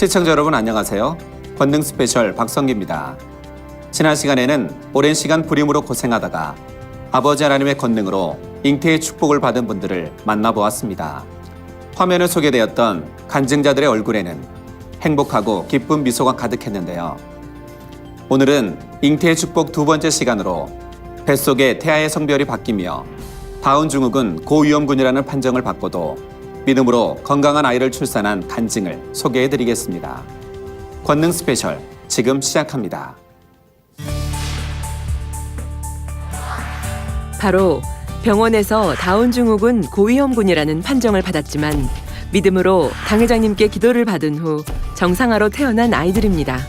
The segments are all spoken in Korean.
시청자 여러분 안녕하세요. 권능 스페셜 박성기입니다. 지난 시간에는 오랜 시간 불임으로 고생하다가 아버지 하나님의 권능으로 잉태의 축복을 받은 분들을 만나보았습니다. 화면에 소개되었던 간증자들의 얼굴에는 행복하고 기쁜 미소가 가득했는데요. 오늘은 잉태의 축복 두 번째 시간으로 뱃속의 태아의 성별이 바뀌며 다운증후군 고위험군이라는 판정을 받고도 믿음으로 건강한 아이를 출산한 간증을 소개해드리겠습니다. 권능 스페셜 지금 시작합니다. 바로 병원에서 다운증후군 고위험군이라는 판정을 받았지만 믿음으로 당 회장님께 기도를 받은 후 정상화로 태어난 아이들입니다.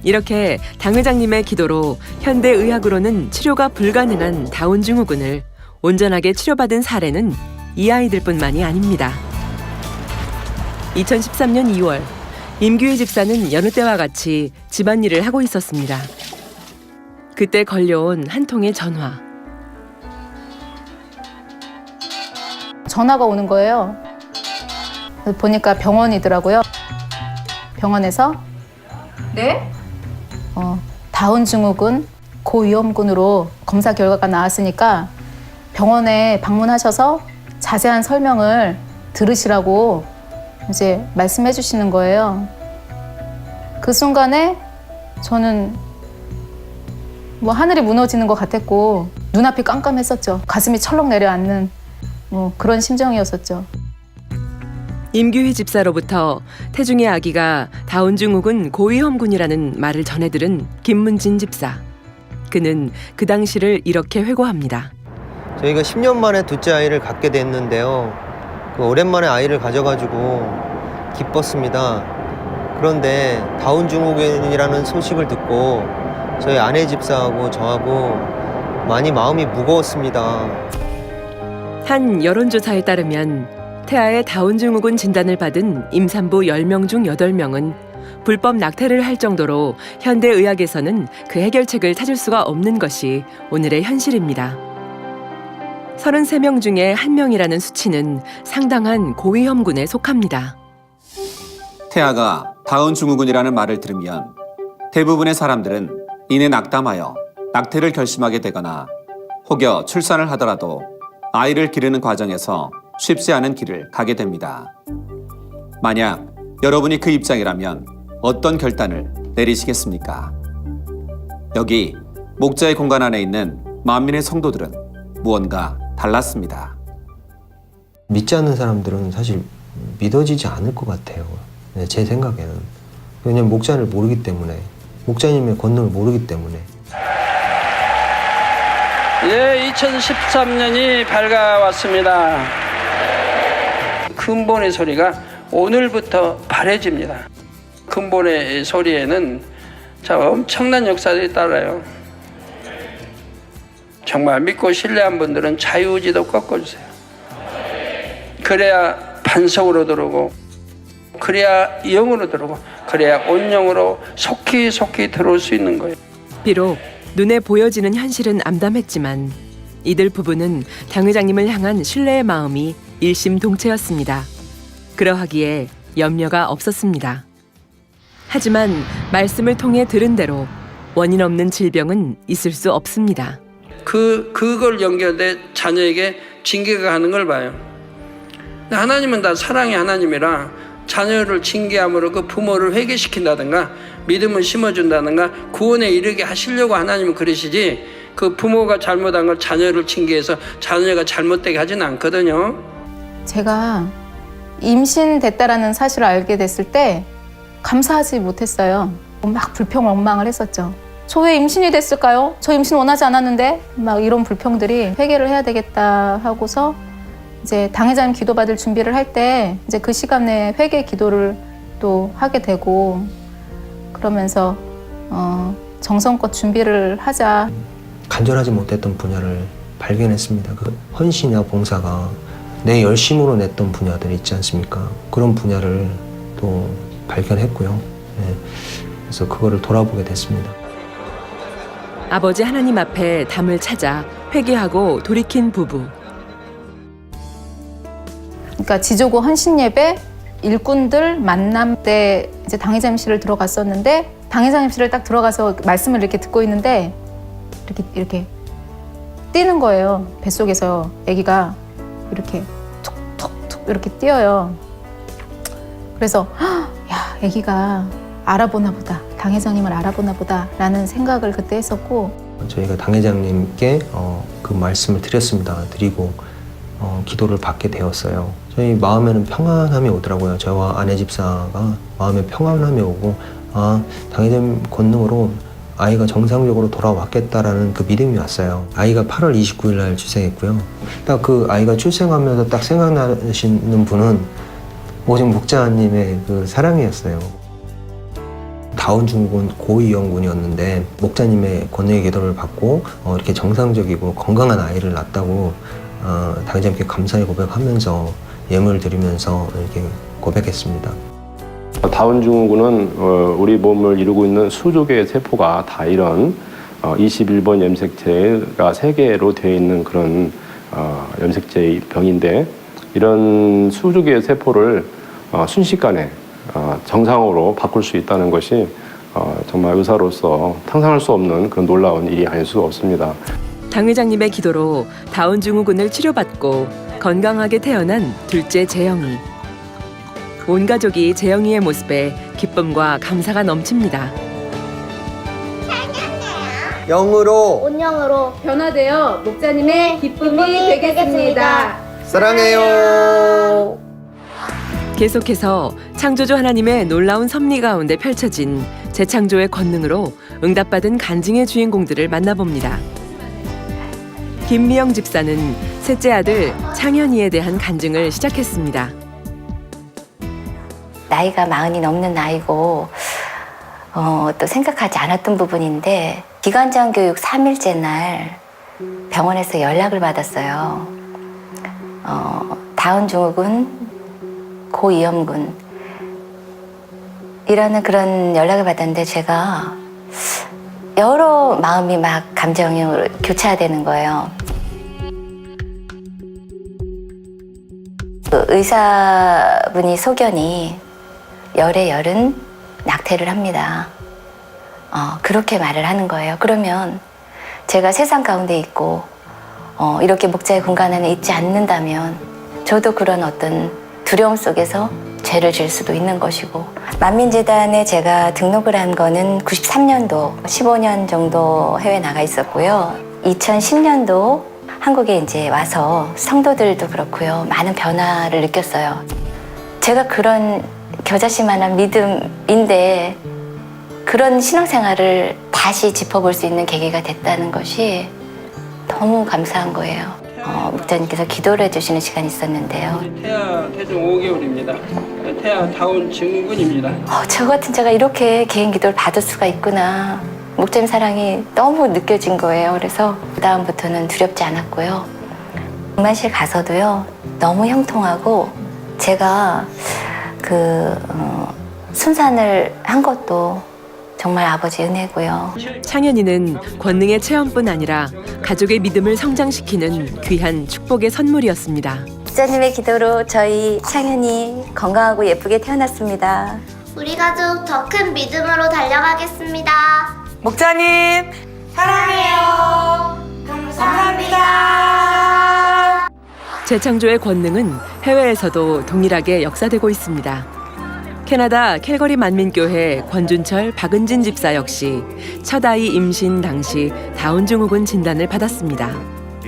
이렇게 당 회장님의 기도로 현대의학으로는 치료가 불가능한 다운증후군을 온전하게 치료받은 사례는 이 아이들뿐만이 아닙니다. 2013년 2월 임규희 집사는 여느 때와 같이 집안일을 하고 있었습니다. 그때 걸려온 한 통의 전화. 전화가 오는 거예요. 보니까 병원이더라고요. 병원에서 네? 다운증후군 고위험군으로 검사 결과가 나왔으니까 병원에 방문하셔서 자세한 설명을 들으시라고 이제 말씀해 주시는 거예요. 그 순간에 저는 뭐 하늘이 무너지는 것 같았고 눈앞이 깜깜했었죠. 가슴이 철렁 내려앉는 그런 심정이었었죠. 임규희 집사로부터 태중의 아기가 다운증후군 고위험군이라는 말을 전해들은 김문진 집사. 그는 그 당시를 이렇게 회고합니다. 저희가 10년 만에 둘째 아이를 갖게 됐는데요. 오랜만에 아이를 가져가지고 기뻤습니다. 그런데 다운증후군이라는 소식을 듣고 저희 아내 집사하고 저하고 많이 마음이 무거웠습니다. 한 여론조사에 따르면 태아의 다운증후군 진단을 받은 임산부 10명 중 8명은 불법 낙태를 할 정도로 현대의학에서는 그 해결책을 찾을 수가 없는 것이 오늘의 현실입니다. 33명 중에 1명이라는 수치는 상당한 고위험군에 속합니다. 태아가 다운증후군이라는 말을 들으면 대부분의 사람들은 이내 낙담하여 낙태를 결심하게 되거나 혹여 출산을 하더라도 아이를 기르는 과정에서 쉽지 않은 길을 가게 됩니다. 만약 여러분이 그 입장이라면 어떤 결단을 내리시겠습니까? 여기 목자의 공간 안에 있는 만민의 성도들은 무언가 달랐습니다. 믿지 않는 사람들은 사실 믿어지지 않을 것 같아요. 제 생각에는. 왜냐면 목자를 모르기 때문에, 목자님의 권능을 모르기 때문에. 예, 2013년이 밝아왔습니다. 근본의 소리가 오늘부터 바래집니다. 근본의 소리에는 엄청난 역사들이 따라요. 정말 믿고 신뢰한 분들은 자유의지도 꺾어주세요. 그래야 반석으로 들어오고, 그래야 영으로 들어오고, 그래야 온영으로 속히 들어올 수 있는 거예요. 비록 눈에 보여지는 현실은 암담했지만 이들 부부는 당 회장님을 향한 신뢰의 마음이 일심동체였습니다. 그러하기에 염려가 없었습니다. 하지만 말씀을 통해 들은 대로 원인 없는 질병은 있을 수 없습니다. 그걸 연결돼 자녀에게 징계가 가는 걸 봐요. 하나님은 다 사랑의 하나님이라 자녀를 징계함으로 그 부모를 회개시킨다든가 믿음을 심어준다든가 구원에 이르게 하시려고 하나님은 그러시지, 그 부모가 잘못한 걸 자녀를 징계해서 자녀가 잘못되게 하지는 않거든요. 제가 임신됐다라는 사실을 알게 됐을 때 감사하지 못했어요. 막 불평원망을 했었죠. 저 왜 임신이 됐을까요? 저 임신 원하지 않았는데? 막 이런 불평들이 회개를 해야 되겠다 하고서 이제 당 회장님 기도받을 준비를 할 때 이제 그 시간 내에 회개 기도를 또 하게 되고 그러면서 정성껏 준비를 하자. 간절하지 못했던 분야를 발견했습니다. 그 헌신이나 봉사가 내 열심으로 냈던 분야들이 있지 않습니까? 그런 분야를 또 발견했고요. 그래서 그거를 돌아보게 됐습니다. 아버지 하나님 앞에 담을 찾아 회개하고 돌이킨 부부. 그러니까 지조고 헌신 예배, 일꾼들 만남 때 이제 당회장실을 들어갔었는데 당회장실을 딱 들어가서 말씀을 이렇게 듣고 있는데 이렇게 뛰는 거예요. 뱃속에서 아기가 이렇게 툭툭툭 이렇게 뛰어요. 그래서 야, 아기가 알아보나 보다. 당회장님을 알아보나 보다라는 생각을 그때 했었고 저희가 당회장님께 그 말씀을 드리고 기도를 받게 되었어요. 저희 마음에는 평안함이 오더라고요. 저와 아내 집사가 마음에 평안함이 오고 당회장님 권능으로 아이가 정상적으로 돌아왔겠다라는 그 믿음이 왔어요. 아이가 8월 29일 날 출생했고요. 딱 그 아이가 출생하면서 딱 생각나시는 분은 오직 목자님의 그 사랑이었어요. 다운증후군 고위험군이었는데 목자님의 권능의 기도를 받고 이렇게 정상적이고 건강한 아이를 낳았다고 당회장님께 감사의 고백하면서 예물을 드리면서 이렇게 고백했습니다. 다운증후군은 우리 몸을 이루고 있는 수조 개의 세포가 다 이런 21번 염색체가 3개로 되어 있는 그런 염색체의 병인데 이런 수조 개의 세포를 순식간에 정상으로 바꿀 수 있다는 것이 정말 의사로서 상상할 수 없는 그런 놀라운 일이 아닐 수가 없습니다. 당 회장님의 기도로 다운증후군을 치료받고 건강하게 태어난 둘째 재영이. 온 가족이 재영이의 모습에 기쁨과 감사가 넘칩니다. 영으로 온영으로 변화되어 목자님의 기쁨이 되겠습니다. 사랑해요. 계속해서 창조주 하나님의 놀라운 섭리 가운데 펼쳐진 재창조의 권능으로 응답받은 간증의 주인공들을 만나봅니다. 김미영 집사는 셋째 아들 창현이에 대한 간증을 시작했습니다. 나이가 40이 넘는 나이고 또 생각하지 않았던 부분인데 기관장 교육 3일째 날 병원에서 연락을 받았어요. 다운증후군, 고위험군 이라는 그런 연락을 받았는데 제가 여러 마음이 막 감정이 교차되는 거예요. 그 의사분이 소견이 열에 열은 낙태를 합니다. 그렇게 말을 하는 거예요. 그러면 제가 세상 가운데 있고 이렇게 목자의 공간 안에 있지 않는다면 저도 그런 어떤 두려움 속에서 죄를 질 수도 있는 것이고 만민재단에 제가 등록을 한 거는 93년도 15년 정도 해외 나가 있었고요. 2010년도 한국에 이제 와서 성도들도 그렇고요. 많은 변화를 느꼈어요. 제가 그런 겨자씨만한 믿음인데 그런 신앙생활을 다시 짚어볼 수 있는 계기가 됐다는 것이 너무 감사한 거예요. 목자님께서 기도를 해주시는 시간이 있었는데요. 태아 태중 5개월입니다. 태아 다운 증후군입니다. 저 같은 제가 이렇게 개인 기도를 받을 수가 있구나. 목자님 사랑이 너무 느껴진 거예요. 그래서 그다음부터는 두렵지 않았고요. 분만실 가서도요. 너무 형통하고 제가 순산을 한 것도 정말 아버지 은혜고요. 창현이는 권능의 체험뿐 아니라 가족의 믿음을 성장시키는 귀한 축복의 선물이었습니다. 목자님의 기도로 저희 창현이 건강하고 예쁘게 태어났습니다. 우리 가족 더 큰 믿음으로 달려가겠습니다. 목자님 사랑해요. 감사합니다. 재창조의 권능은 해외에서도 동일하게 역사되고 있습니다. 캐나다 캘거리 만민교회 권준철 박은진 집사 역시 첫 아이 임신 당시 다운증후군 진단을 받았습니다.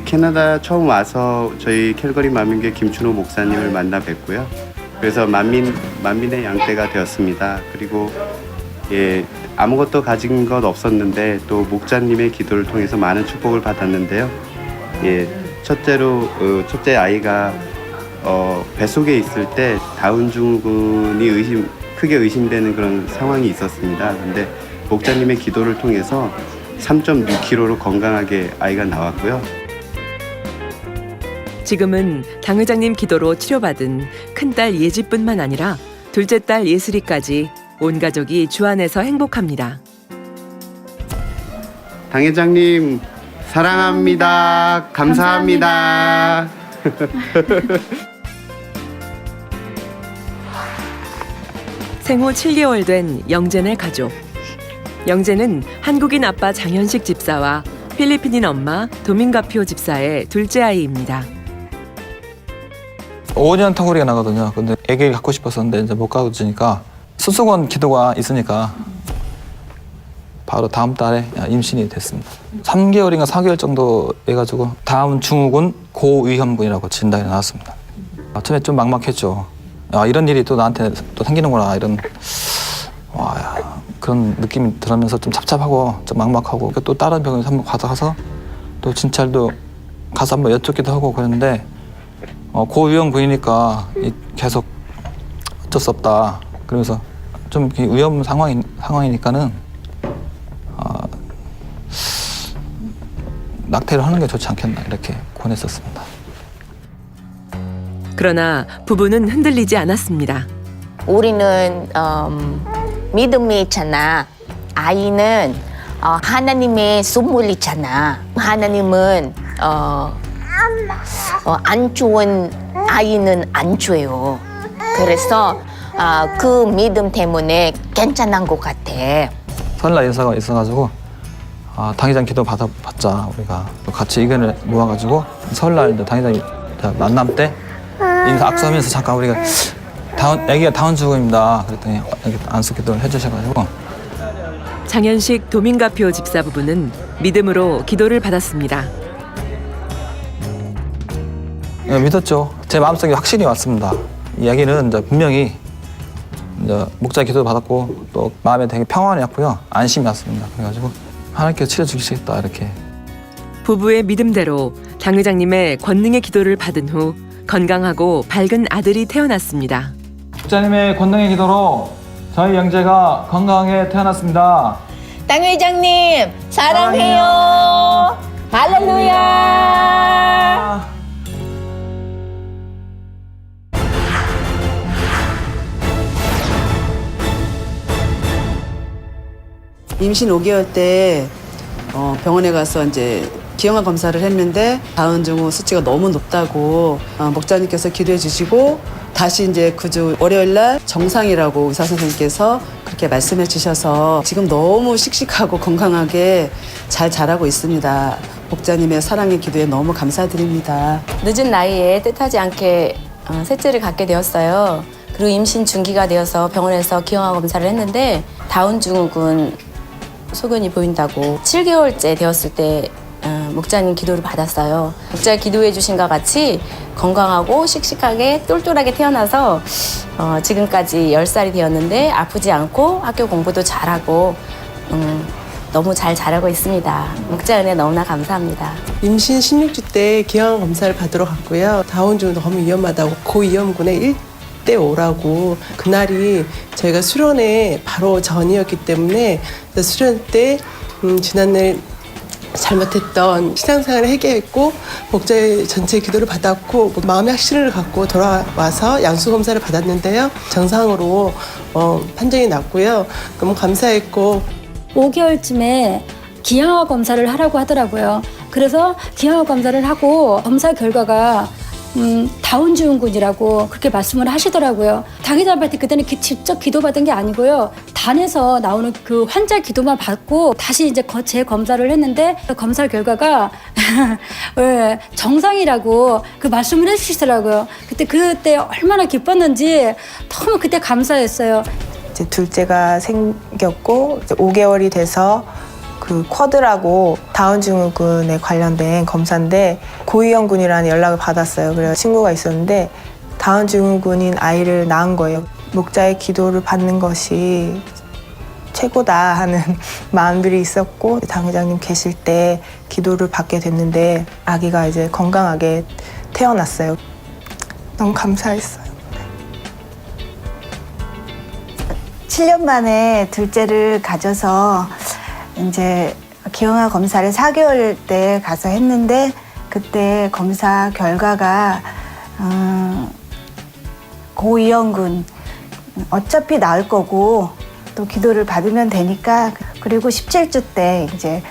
캐나다 처음 와서 저희 캘거리 만민교회 김춘호 목사님을 만나 뵙고요. 그래서 만민의 양떼가 되었습니다. 그리고 아무것도 가진 것 없었는데 또 목자님의 기도를 통해서 많은 축복을 받았는데요. 첫째 아이가 뱃속에 있을 때 다운증후군이 크게 의심되는 그런 상황이 있었습니다. 근데 목자님의 기도를 통해서 3.6kg로 건강하게 아이가 나왔고요. 지금은 당 회장님 기도로 치료받은 큰딸 예지뿐만 아니라 둘째 딸 예슬이까지 온 가족이 주 안에서 행복합니다. 당 회장님 사랑합니다. 감사합니다. 생후 7개월 된 영재네 가족. 영재는 한국인 아빠 장현식 집사와 필리핀인 엄마 도밍가피오 집사의 둘째 아이입니다. 5년 터울이가 나거든요. 근데 아기를 갖고 싶었었는데 이제 못 가지니까 수술원 기도가 있으니까 바로 다음 달에 임신이 됐습니다. 3개월인가 4개월 정도 해가지고 다음 증후군 고위험군이라고 진단이 나왔습니다. 처음에 좀 막막했죠. 이런 일이 또 나한테 또 생기는구나 이런 그런 느낌이 들으면서 좀 답답하고 좀 막막하고 또 다른 병원에 한번 가서 또 진찰도 가서 한번 여쭙기도 하고 그랬는데 고위험군이니까 계속 어쩔 수 없다. 그러면서 좀 위험 상황이니까는 낙태를 하는 게 좋지 않겠나 이렇게 권했었습니다. 그러나 부부는 흔들리지 않았습니다. 우리는 믿음이 있잖아. 아이는 하나님의 선물이잖아. 하나님은 안 좋은 아이는 안 줘요. 그래서 그 믿음 때문에 괜찮은 것 같아. 설날 인사가 있어가지고 당회장 기도 받자 우리가 같이 의견을 모아가지고 설날 당회장 만남 때 인사 악수하면서 잠깐 우리가 아기가 다운 증후군입니다. 그랬더니 안수 기도를 해주셔가지고 장현식 도밍가피오 집사 부부는 믿음으로 기도를 받았습니다. 믿었죠. 제 마음속에 확신이 왔습니다. 이 아기는 이제 분명히 이제 목자 기도 받았고 또 마음에 되게 평안이 왔고요. 안심이 왔습니다. 그래가지고 하나님께서 치료주시겠다 이렇게. 부부의 믿음대로 당 회장님의 권능의 기도를 받은 후 건강하고 밝은 아들이 태어났습니다. 목자님의 권능의 기도로 저희 영재가 건강하게 태어났습니다. 당 회장님 사랑해요. 할렐루야. 임신 5개월 때 병원에 가서 이제 기형아 검사를 했는데 다운증후 수치가 너무 높다고 목자님께서 기도해 주시고 다시 이제 그 주 월요일 날 정상이라고 의사 선생님께서 그렇게 말씀해 주셔서 지금 너무 씩씩하고 건강하게 잘 자라고 있습니다. 목자님의 사랑의 기도에 너무 감사드립니다. 늦은 나이에 뜻하지 않게 셋째를 갖게 되었어요. 그리고 임신 중기가 되어서 병원에서 기형아 검사를 했는데 다운증후군 소견이 보인다고 7개월째 되었을 때 목자님 기도를 받았어요. 목자 기도해 주신 것 같이 건강하고 씩씩하게 똘똘하게 태어나서 지금까지 10살이 되었는데 아프지 않고 학교 공부도 잘하고 너무 잘 자라고 있습니다. 목자 은혜 너무나 감사합니다. 임신 16주 때 기형아 검사를 받으러 갔고요. 다운증후 너무 위험하다고 고위험군에 1대5라고 그날이 저희가 수련회 바로 전이었기 때문에 수련 때 지난날 잘못했던 신앙생활을 해결했고 목자의 전체 기도를 받았고 마음의 확신을 갖고 돌아와서 양수검사를 받았는데요. 정상으로 판정이 났고요. 너무 감사했고 5개월쯤에 기형아 검사를 하라고 하더라고요. 그래서 기형아 검사를 하고 검사 결과가 다운증후군이라고 그렇게 말씀을 하시더라고요. 당회장한테 그때는 직접 기도받은 게 아니고요. 단에서 나오는 그 환자 기도만 받고 다시 이제 재검사를 했는데 검사 결과가 정상이라고 그 말씀을 해주시더라고요. 그때 얼마나 기뻤는지 너무 그때 감사했어요. 이제 둘째가 생겼고 이제 5개월이 돼서 그 쿼드라고 다운증후군에 관련된 검사인데 고위험군이라는 연락을 받았어요. 그래서 친구가 있었는데 다운증후군인 아이를 낳은 거예요. 목자의 기도를 받는 것이 최고다 하는 마음들이 있었고 당 회장님 계실 때 기도를 받게 됐는데 아기가 이제 건강하게 태어났어요. 너무 감사했어요. 7년 만에 둘째를 가져서 이제 기형아 검사를 4개월 때 가서 했는데 그때 검사 결과가 고위험군 어차피 나을 거고 또 기도를 받으면 되니까 그리고 17주 때 이제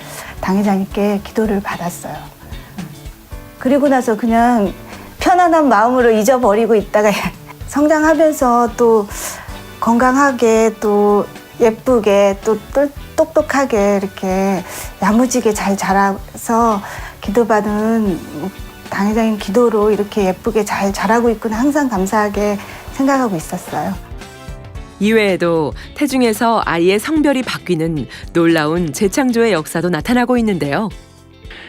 당 회장님께 기도를 받았어요. 그리고 나서 그냥 편안한 마음으로 잊어버리고 있다가 성장하면서 또 건강하게 또 예쁘게 또 똑똑하게 이렇게 야무지게 잘 자라서 기도받은 당회장님 기도로 이렇게 예쁘게 잘 자라고 있구나 항상 감사하게 생각하고 있었어요. 이외에도 태중에서 아이의 성별이 바뀌는 놀라운 재창조의 역사도 나타나고 있는데요.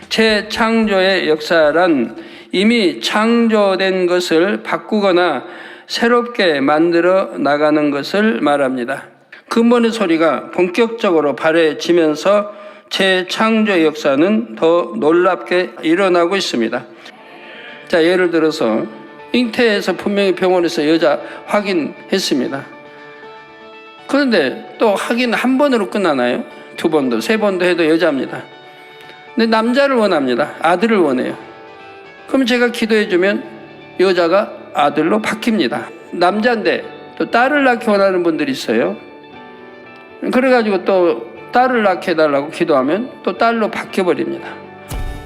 재창조의 역사란 이미 창조된 것을 바꾸거나 새롭게 만들어 나가는 것을 말합니다. 근본의 소리가 본격적으로 발해지면서 재창조의 역사는 더 놀랍게 일어나고 있습니다. 자, 예를 들어서 잉태에서 분명히 병원에서 여자 확인했습니다. 그런데 또 확인 한 번으로 끝나나요? 두 번도, 세 번도 해도 여자입니다. 근데 남자를 원합니다. 아들을 원해요. 그럼 제가 기도해주면 여자가 아들로 바뀝니다. 남자인데 또 딸을 낳기 원하는 분들이 있어요. 그래가지고 또 딸을 낳게 해달라고 기도하면 또 딸로 바뀌어버립니다.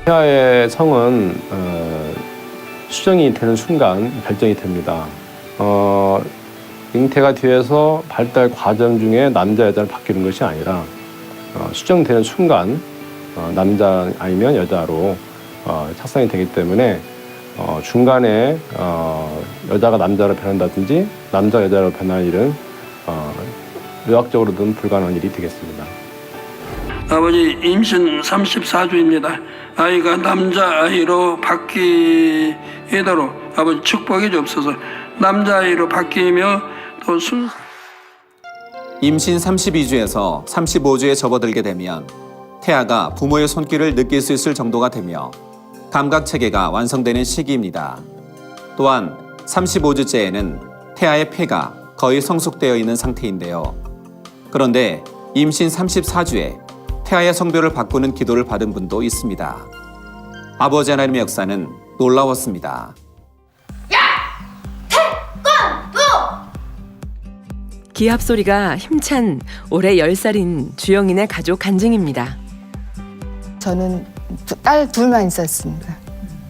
태아의 성은 수정이 되는 순간 결정이 됩니다. 잉태가 뒤에서 발달 과정 중에 남자 여자를 바뀌는 것이 아니라 수정되는 순간 남자 아니면 여자로 착상이 되기 때문에 중간에 여자가 남자로 변한다든지 남자 여자로 변할 일은 의학적으로는 불가능한 일이 되겠습니다. 아버지 임신 34주입니다. 아이가 남자아이로 바뀌도록 아버지 축복해 주옵소서. 남자아이로 바뀌며 또 임신 32주에서 35주에 접어들게 되면 태아가 부모의 손길을 느낄 수 있을 정도가 되며 감각 체계가 완성되는 시기입니다. 또한 35주째에는 태아의 폐가 거의 성숙되어 있는 상태인데요. 그런데 임신 34주에 태아의 성별을 바꾸는 기도를 받은 분도 있습니다. 아버지 하나님의 역사는 놀라웠습니다. 기합 소리가 힘찬 올해 10살인 주영인의 가족 간증입니다. 저는 딸 둘만 있었습니다.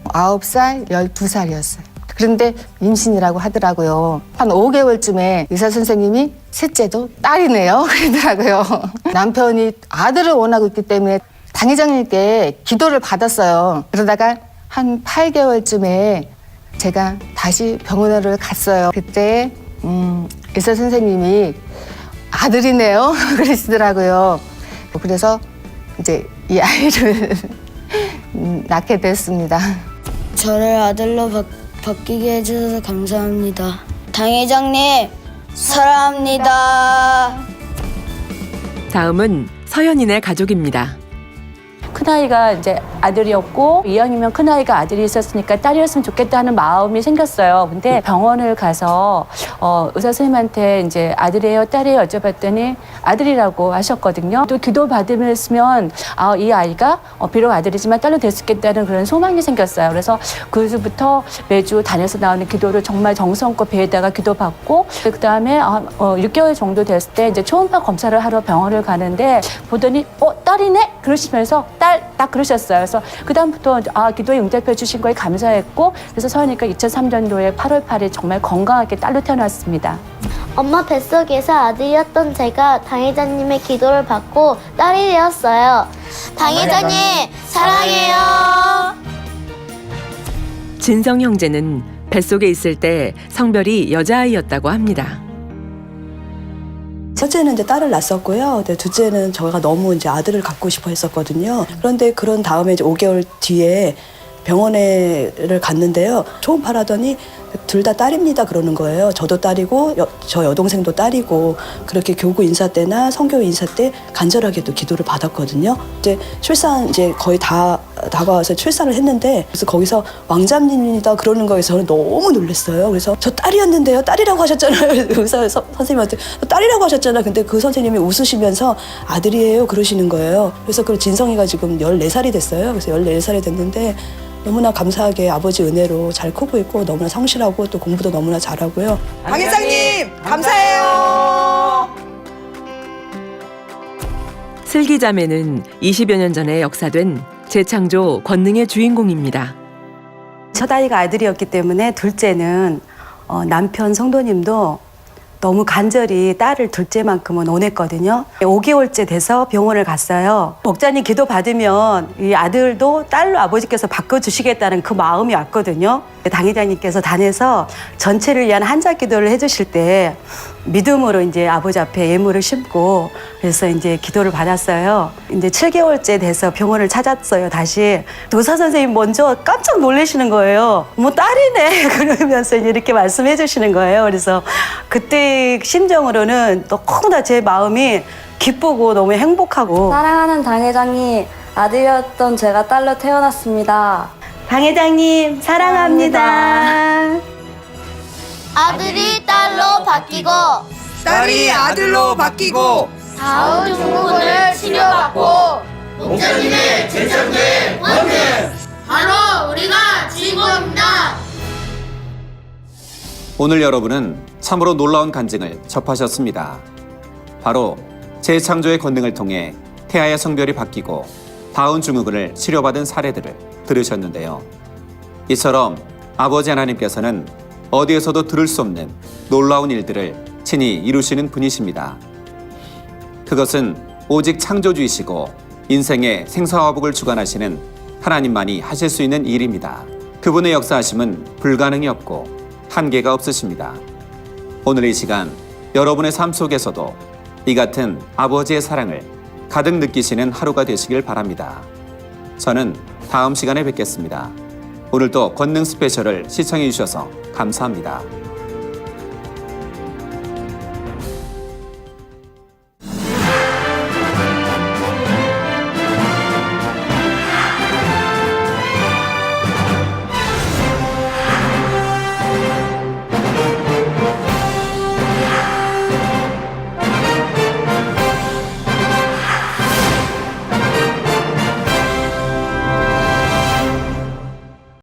9살, 12살이었어요. 그런데 임신이라고 하더라고요. 한 5개월쯤에 의사 선생님이 셋째도 딸이네요 그러더라고요. 남편이 아들을 원하고 있기 때문에 당회장님께 기도를 받았어요. 그러다가 한 8개월쯤에 제가 다시 병원을 갔어요. 그때 의사 선생님이 아들이네요 그러시더라고요. 그래서 이제 이 아이를 낳게 됐습니다. 저를 아들로 바뀌게 해주셔서 감사합니다. 당회장님 사랑합니다. 다음은 서연인의 가족입니다. 큰아이가 이제 아들이었고 이왕이면 큰아이가 아들이 있었으니까 딸이었으면 좋겠다 하는 마음이 생겼어요. 근데 병원을 가서 의사 선생님한테 이제 아들이에요, 딸이에요 여쭤봤더니 아들이라고 하셨거든요. 또 기도 받으면 이 아이가 비록 아들이지만 딸로 될 수 있겠다는 그런 소망이 생겼어요. 그래서 그때부터 매주 단에서 나오는 기도를 정말 정성껏 배에다가 기도받고 그다음에 6개월 정도 됐을 때 이제 초음파 검사를 하러 병원을 가는데 보더니 딸이네? 그러시면서 딸 딱 그러셨어요. 그래서 그다음부터 기도에 응답해 주신 거에 감사했고 그래서 서연이가 2003년도에 8월 8일 정말 건강하게 딸로 태어났습니다. 엄마 뱃속에서 아들이었던 제가 당회장님의 기도를 받고 딸이 되었어요. 당회장님 사랑해요. 진성 형제는 뱃속에 있을 때 성별이 여자아이였다고 합니다. 첫째는 이제 딸을 낳았었고요. 근데 둘째는 저희가 너무 이제 아들을 갖고 싶어 했었거든요. 그런데 그런 다음에 이제 5개월 뒤에 병원에를 갔는데요. 초음파를 하더니 둘 다 딸입니다 그러는 거예요. 저도 딸이고 저 여동생도 딸이고 그렇게 교구 인사 때나 성교 인사 때 간절하게도 기도를 받았거든요. 이제 출산 이제 거의 다 다가와서 출산을 했는데 그래서 거기서 왕자님이다 그러는 거에 저는 너무 놀랐어요. 그래서 저 딸이었는데요. 딸이라고 하셨잖아요. 의사 선생님한테 딸이라고 하셨잖아요. 근데 그 선생님이 웃으시면서 아들이에요 그러시는 거예요. 그래서 그 진성이가 지금 14살이 됐어요. 그래서 14살이 됐는데 너무나 감사하게 아버지 은혜로 잘 크고 있고 너무나 성실하고 또 공부도 너무나 잘하고요. 당회장님 감사해요. 슬기자매는 20여 년 전에 역사된 재창조 권능의 주인공입니다. 첫 아이가 아들이었기 때문에 둘째는 남편 성도님도 너무 간절히 딸을 둘째만큼은 원했거든요. 5개월째 돼서 병원을 갔어요. 목자님 기도 받으면 이 아들도 딸로 아버지께서 바꿔주시겠다는 그 마음이 왔거든요. 당회장님께서 단에서 전체를 위한 한자 기도를 해주실 때 믿음으로 이제 아버지 앞에 예물을 심고 그래서 이제 기도를 받았어요. 이제 7개월째 돼서 병원을 찾았어요. 다시 의사 선생님 먼저 깜짝 놀라시는 거예요. 뭐 딸이네 그러면서 이렇게 말씀해 주시는 거예요. 그래서 그때 심정으로는 너무나 제 마음이 기쁘고 너무 행복하고 사랑하는 당회장님, 아들이었던 제가 딸로 태어났습니다. 당회장님 사랑합니다. 아들이 딸로 바뀌고 딸이 아들로 바뀌고 다운 증후군을 치료받고 목자님의 제천대 원년 바로 우리가 주인공입니다. 오늘 여러분은 참으로 놀라운 간증을 접하셨습니다. 바로 재창조의 권능을 통해 태아의 성별이 바뀌고 다운 증후군을 치료받은 사례들을 들으셨는데요. 이처럼 아버지 하나님께서는 어디에서도 들을 수 없는 놀라운 일들을 친히 이루시는 분이십니다. 그것은 오직 창조주이시고 인생의 생사화복을 주관하시는 하나님만이 하실 수 있는 일입니다. 그분의 역사하심은 불가능이 없고 한계가 없으십니다. 오늘 이 시간 여러분의 삶 속에서도 이 같은 아버지의 사랑을 가득 느끼시는 하루가 되시길 바랍니다. 저는 다음 시간에 뵙겠습니다. 오늘도 권능 스페셜을 시청해 주셔서 감사합니다.